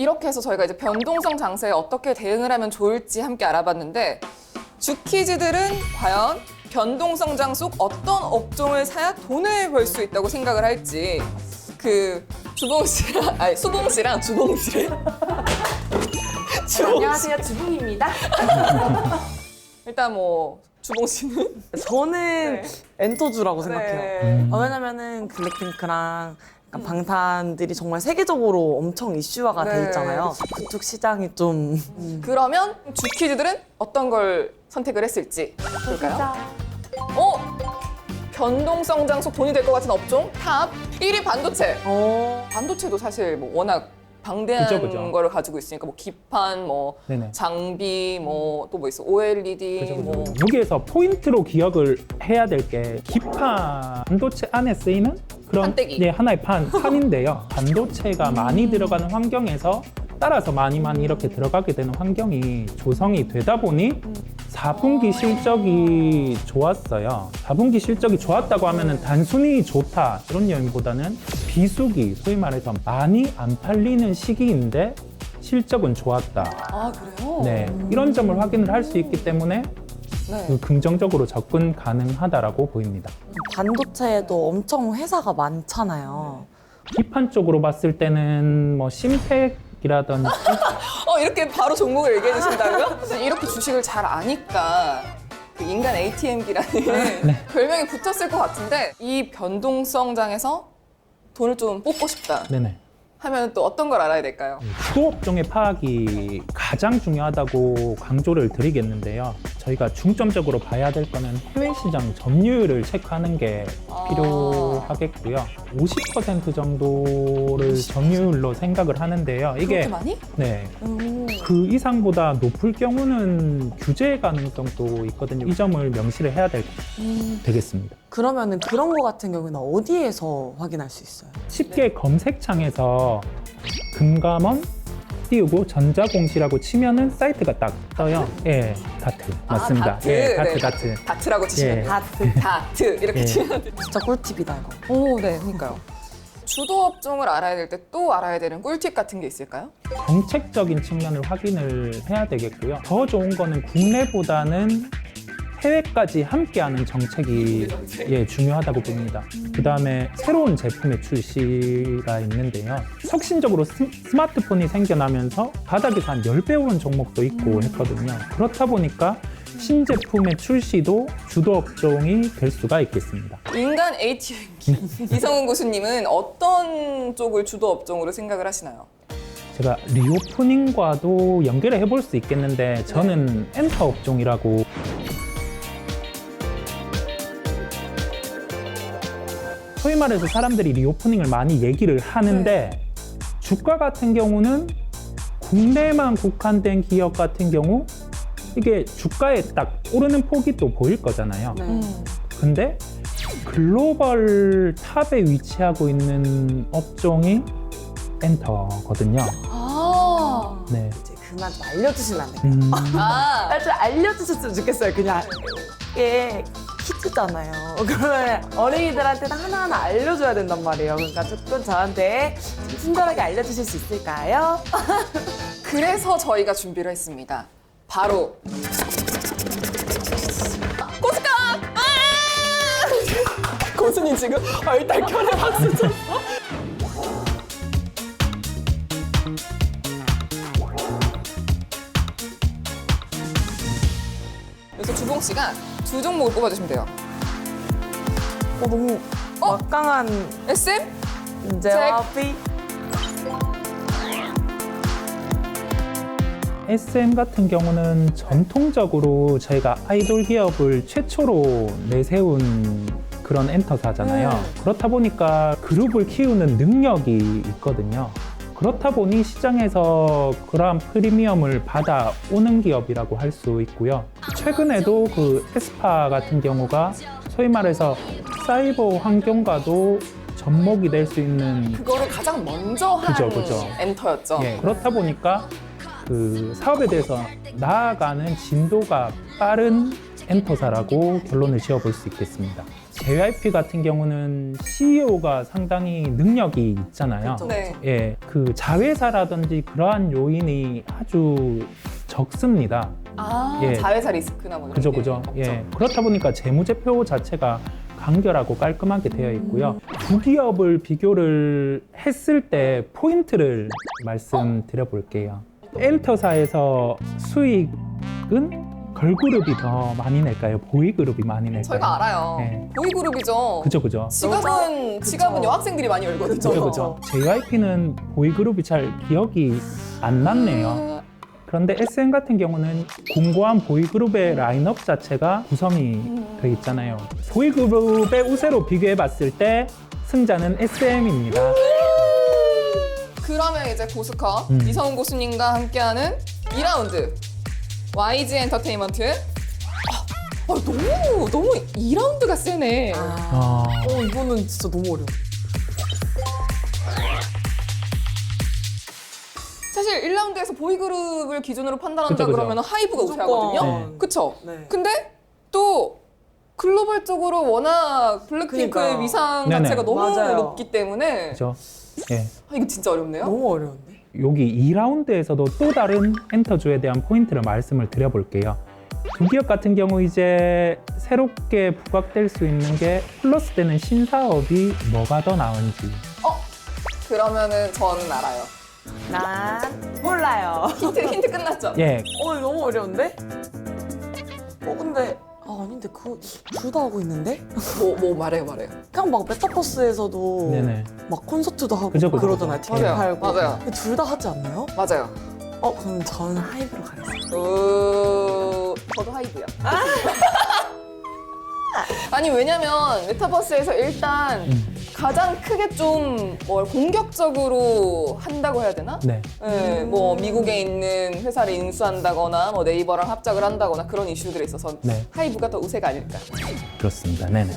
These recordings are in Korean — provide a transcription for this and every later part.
이렇게 해서 저희가 이제 변동성 장세에 어떻게 대응을 하면 좋을지 함께 알아봤는데 주키즈들은 과연 변동성 장 속 어떤 업종을 사야 돈을 벌 수 있다고 생각을 할지 그 주봉 씨랑 아니 수봉 씨랑 주봉 씨랑 안녕하세요, 주붕입니다. 일단 뭐 주봉 씨는 저는 네. 엔터주라고 생각해요. 네. 왜냐면은 블랙핑크랑 약간 방탄들이 정말 세계적으로 엄청 이슈화가 네. 돼 있잖아요. 그쪽 시장이 좀 그러면 주키즈들은 어떤 걸 선택을 했을지 볼까요? 변동성 장 속 돈이 될 것 같은 업종 탑 1위 반도체. 반도체도 사실 뭐 워낙 방대한 그죠. 거를 가지고 있으니까 뭐 기판, 뭐 네네. 장비, 뭐 또 뭐 있어 OLED, 그죠, 뭐 그죠. 여기에서 포인트로 기억을 해야 될 게 기판 반도체 안에 쓰이는 그런 판때기. 네, 하나의 판인데요. 반도체가 많이 들어가는 환경에서 따라서 많이 이렇게 들어가게 되는 환경이 조성이 되다 보니 4분기 실적이 좋았어요. 4분기 실적이 좋았다고 하면은 단순히 좋다 이런 요인보다는 비수기, 소위 말해서 많이 안 팔리는 시기인데 실적은 좋았다. 아 그래요? 네, 이런 점을 확인을 할 수 있기 때문에 네. 긍정적으로 접근 가능하다라고 보입니다. 반도체에도 엄청 회사가 많잖아요. 기판 쪽으로 봤을 때는 뭐 심텍이라든지 이렇게 바로 종목을 얘기해 주신다고요? 이렇게 주식을 잘 아니까 그 인간 ATM기라는 별명이 붙었을 것 같은데 이 변동성 장에서 돈을 좀 뽑고 싶다 네네. 하면 또 어떤 걸 알아야 될까요? 주도업종의 파악이 가장 중요하다고 강조를 드리겠는데요. 저희가 중점적으로 봐야 될 거는 해외 시장 점유율을 체크하는 게 필요하겠고요. 50% 정도를 점유율로 생각을 하는데요. 그렇게 많이? 네. 그 이상보다 높을 경우는 규제 가능성도 있거든요. 이 점을 명시를 해야 되겠습니다. 그러면은 그런 거 같은 경우는 어디에서 확인할 수 있어요? 쉽게 검색창에서 금감원 띄우고 전자공시라고 치면은 사이트가 딱 떠요. 예, 다트 맞습니다. 다트. 예, 다트 네. 다트. 다트라고 치시면 예. 돼요. 다트. 다트 이렇게 예. 치면 돼요. 진짜 꿀팁이다 이거. 오, 네, 그러니까요. 주도 업종을 알아야 될 때 또 알아야 되는 꿀팁 같은 게 있을까요? 정책적인 측면을 확인을 해야 되겠고요. 더 좋은 거는 국내보다는 해외까지 함께하는 정책이 중요하다고 봅니다. 그 다음에 새로운 제품의 출시가 있는데요. 혁신적으로 스마트폰이 생겨나면서 바닥에서 한 10배 오른 종목도 있고 했거든요. 그렇다 보니까 신제품의 출시도 주도 업종이 될 수가 있겠습니다. 인간 ATM기 이성훈 교수님은 어떤 쪽을 주도 업종으로 생각을 하시나요? 제가 리오프닝과도 연결을 해볼 수 있겠는데 저는 엔터 업종이라고 소위 말해서 사람들이 리오프닝을 많이 얘기를 하는데 주가 같은 경우는 국내만 국한된 기업 같은 경우 이게 주가에 딱 오르는 폭이 또 보일 거잖아요. 근데 글로벌 탑에 위치하고 있는 업종이 엔터거든요. 아, 네. 이제 그만 좀 알려주시면 안 돼요? 아, 좀 알려주셨으면 좋겠어요. 그냥 이게 퀴즈잖아요. 그러면 어린이들한테는 하나하나 알려줘야 된단 말이에요. 그러니까 조금 저한테 좀 친절하게 알려주실 수 있을까요? 그래서 저희가 준비를 했습니다. 바로 고스카! 아! 고수님 지금 얼떨결에 박수 쳤어. 그래서 주봉 씨가 두 종목을 뽑아주시면 돼요. 너무 막강한 SM? 문제와 피 SM 같은 경우는 전통적으로 저희가 아이돌 기업을 최초로 내세운 그런 엔터사잖아요. 그렇다 보니까 그룹을 키우는 능력이 있거든요. 그렇다 보니 시장에서 그러한 프리미엄을 받아오는 기업이라고 할 수 있고요. 최근에도 그 에스파 같은 경우가 소위 말해서 사이버 환경과도 접목이 될 수 있는 그거를 가장 먼저 한 그죠. 엔터였죠. 예, 그렇다 보니까 그 사업에 대해서 나아가는 진도가 빠른 엔터사라고 결론을 지어볼 수 있겠습니다. JYP 같은 경우는 CEO가 상당히 능력이 있잖아요. 그쵸. 네. 예, 그 자회사라든지 그러한 요인이 아주 적습니다. 아, 예. 자회사 리스크나 뭐 이런 그죠, 게 그죠. 없죠. 예. 그렇다 보니까 재무제표 자체가 간결하고 깔끔하게 되어 있고요. 두 기업을 비교를 했을 때 포인트를 말씀드려 볼게요. 엔터사에서 수익은 걸그룹이 더 많이 낼까요? 보이그룹이 많이 낼까요? 저희가 알아요. 네. 보이그룹이죠. 그죠, 그죠. 지갑은 여학생들이 많이 열거든요. 그죠, 그죠. JYP는 보이그룹이 잘 기억이 안 났네요. 그런데 SM 같은 경우는 공고한 보이그룹의 라인업 자체가 구성이 돼 있잖아요. 보이그룹의 우세로 비교해 봤을 때 승자는 SM입니다. 그러면 이제 고스커 이성훈 고수님과 함께하는 2라운드 YG 엔터테인먼트. 너무 2라운드가 세네. 이거는 진짜 너무 어려워. 사실 1라운드에서 보이그룹을 기준으로 판단한다 그쵸, 그쵸. 그러면 하이브가 무조건. 우세하거든요. 네. 그쵸? 네. 근데 또 글로벌적으로 워낙 블랙핑크의 그러니까요. 위상 네네. 자체가 너무 맞아요. 높기 때문에 그죠? 예. 이거 진짜 어렵네요. 너무 어려운데? 여기 2라운드에서도 또 다른 엔터주에 대한 포인트를 말씀을 드려볼게요. 두 기업 같은 경우 이제 새롭게 부각될 수 있는 게 플러스 되는 신사업이 뭐가 더 나은지. 그러면은 저는 알아요. 난 몰라요. 힌트 끝났죠? 예, 너무 어려운데? 근데 아닌데 둘 다 하고 있는데? 뭐 말해요. 그냥 막 메타버스에서도 네네. 막 콘서트도 하고 그죠, 그죠, 그러잖아요. 그죠. 티켓 맞아요. 팔고. 맞아요. 둘 다 하지 않나요? 맞아요. 그럼 저는 하이브로 가겠습니다. 저도 하이브요. 아니 왜냐면 메타버스에서 일단 가장 크게 좀 뭘 공격적으로 한다고 해야 되나? 네. 네, 뭐 미국에 있는 회사를 인수한다거나 뭐 네이버랑 합작을 한다거나 그런 이슈들에 있어서 네. 하이브가 더 우세가 아닐까. 그렇습니다. 네네.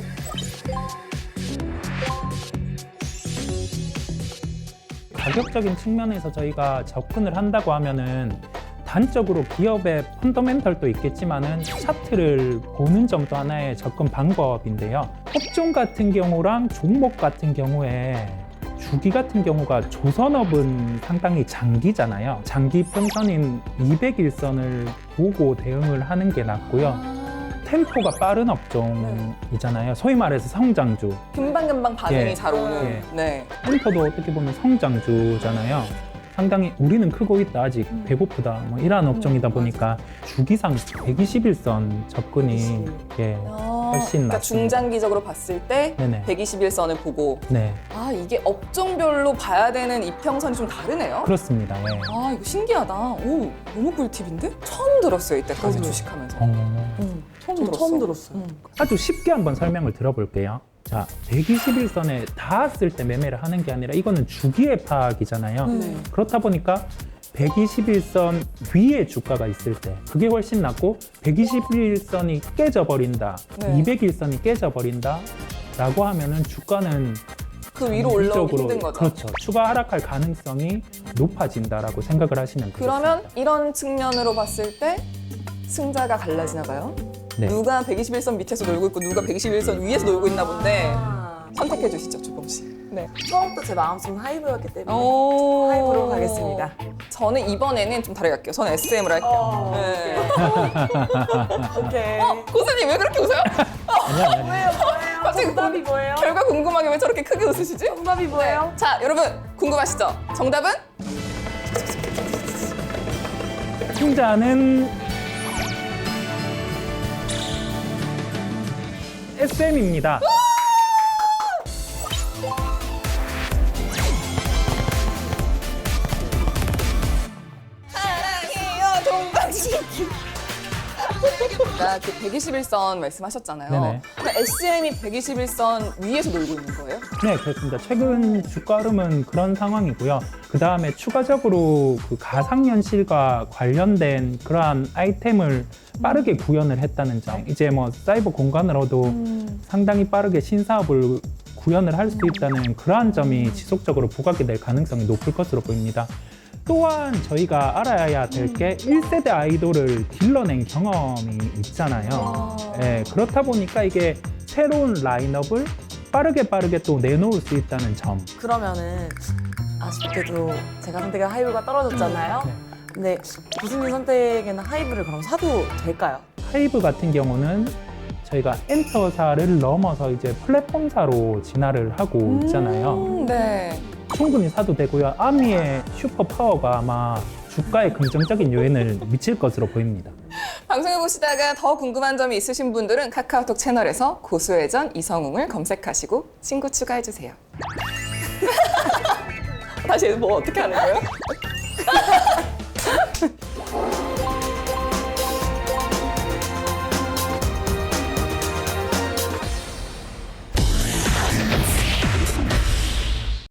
가격적인 측면에서 저희가 접근을 한다고 하면은 단적으로 기업의 펀더멘털도 있겠지만은 차트를 보는 점도 하나의 접근 방법인데요. 업종 같은 경우랑 종목 같은 경우에 주기 같은 경우가 조선업은 상당히 장기잖아요. 장기 평선인 200일선을 보고 대응을 하는 게 낫고요. 템포가 빠른 업종이잖아요. 소위 말해서 성장주. 금방금방 반응이 예. 잘 오는. 예. 네. 템포도 어떻게 보면 성장주잖아요. 상당히 우리는 크고 있다 아직 배고프다 뭐 이러한 업종이다 보니까 주기상 120일선 접근이 예, 훨씬 그러니까 낫습니다. 중장기적으로 봤을 때 네네. 121선을 보고 네, 이게 업종별로 봐야 되는 이평선이 좀 다르네요. 그렇습니다. 예. 이거 신기하다. 오, 너무 꿀팁인데? 처음 들었어요, 이때까지 저도요. 주식하면서. 처음 들었어요. 아주 쉽게 한번 설명을 들어볼게요. 자, 121선에 닿았을 때 매매를 하는 게 아니라 이거는 주기의 파악이잖아요. 네. 그렇다 보니까 121선 위에 주가가 있을 때 그게 훨씬 낫고 121선이 깨져버린다, 네. 200일선이 깨져버린다 라고 하면은 주가는 그 위로 올라오기 전체적으로, 힘든 거죠. 그렇죠. 추가 하락할 가능성이 높아진다라고 생각을 하시면 되겠습니다. 그러면 이런 측면으로 봤을 때 승자가 갈라지나 봐요. 네. 누가 121선 밑에서 놀고 있고 누가 121선 위에서 놀고 있나 본데 선택해 주시죠, 주봉 씨. 네. 처음부터 제 마음속은 하이브였기 때문에 오. 하이브로 가겠습니다. 저는 이번에는 좀 다르게 할게요. 저는 SM을 할게요. 네. 오케이. 고수님 왜 그렇게 웃어요? 아니요. 뭐예요? 갑자기 정답이 뭐예요? 결과 궁금하게 왜 저렇게 크게 웃으시지? 정답이 뭐예요? 자, 여러분 궁금하시죠? 정답은? 승자는 SM입니다. 사랑해요, 동방신기. 아까 그 121선 말씀하셨잖아요. 네네. 그러니까 SM이 121선 위에서 놀고 있는 거예요? 네, 그렇습니다. 최근 주가 흐름은 그런 상황이고요. 그 다음에 추가적으로 그 가상현실과 관련된 그러한 아이템을 빠르게 구현을 했다는 점. 이제 뭐 사이버 공간으로도 상당히 빠르게 신사업을 구현을 할 수 있다는 그러한 점이 지속적으로 부각이 될 가능성이 높을 것으로 보입니다. 또한 저희가 알아야 될 게 1세대 아이돌을 길러낸 경험이 있잖아요. 예, 그렇다 보니까 이게 새로운 라인업을 빠르게 또 내놓을 수 있다는 점. 그러면은 아쉽게도 제가 선택한 하이브가 떨어졌잖아요. 네. 근데 교수님 선택에는 하이브를 그럼 사도 될까요? 하이브 같은 경우는 저희가 엔터사를 넘어서 이제 플랫폼사로 진화를 하고 있잖아요. 네. 충분히 사도 되고요. 아미의 슈퍼 파워가 아마 주가에 긍정적인 요인을 미칠 것으로 보입니다. 방송해 보시다가 더 궁금한 점이 있으신 분들은 카카오톡 채널에서 고수회전 이성웅을 검색하시고 친구 추가해 주세요. 다시 뭐 어떻게 하는 거예요?